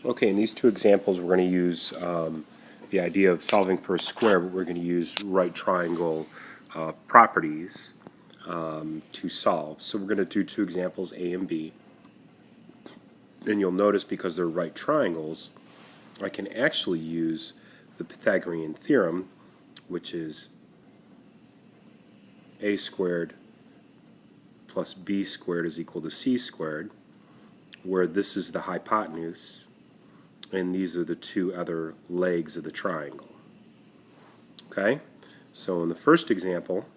Okay, in these two examples we're going to use the idea of solving for a square, but we're going to use right triangle properties to solve. So we're going to do two examples, A and B. And you'll notice because they're right triangles, I can actually use the Pythagorean theorem, which is a squared plus b squared is equal to c squared, where this is the hypotenuse and these are the two other legs of the triangle. Okay, so in the first example,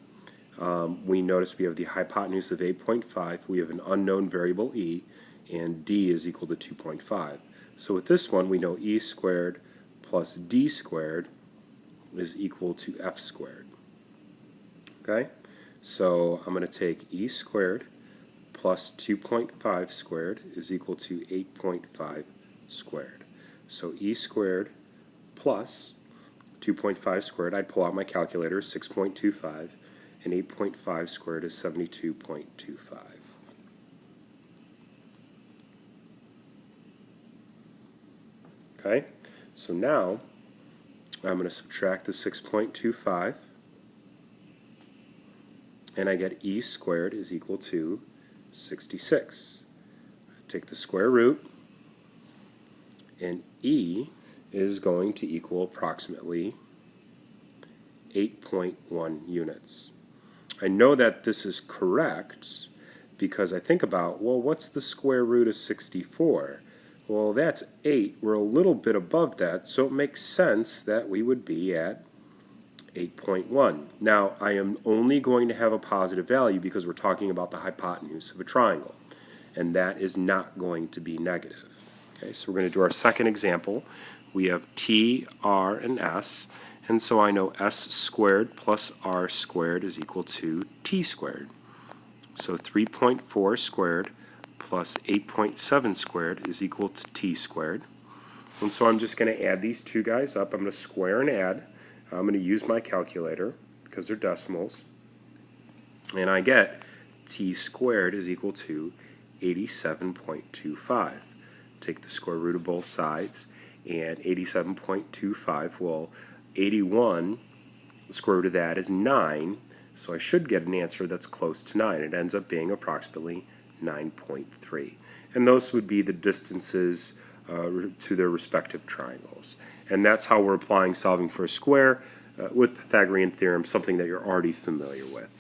we notice we have the hypotenuse of 8.5, we have an unknown variable e, and d is equal to 2.5. So with this one, we know e squared plus d squared is equal to f squared. Okay, so I'm going to take e squared plus 2.5 squared is equal to 8.5 squared. So e squared plus 2.5 squared, I'd pull out my calculator, 6.25, and 8.5 squared is 72.25. Okay, so now I'm going to subtract the 6.25, and I get e squared is equal to 66. Take the square root, and e is going to equal approximately 8.1 units. I know that this is correct because I think about, well, what's the square root of 64? Well, that's 8. We're a little bit above that, so it makes sense that we would be at 8.1. Now, I am only going to have a positive value because we're talking about the hypotenuse of a triangle, and that is not going to be negative. Okay, so we're going to do our second example. We have t, r, and s, and so I know s squared plus r squared is equal to t squared. So 3.4 squared plus 8.7 squared is equal to t squared. And so I'm just going to add these two guys up. I'm going to square and add. I'm going to use my calculator because they're decimals. And I get t squared is equal to 87.25. Take the square root of both sides, and 87.25, well, 81, the square root of that is 9, so I should get an answer that's close to 9. It ends up being approximately 9.3. And those would be the distances to their respective triangles. And that's how we're applying solving for a square with Pythagorean theorem, something that you're already familiar with.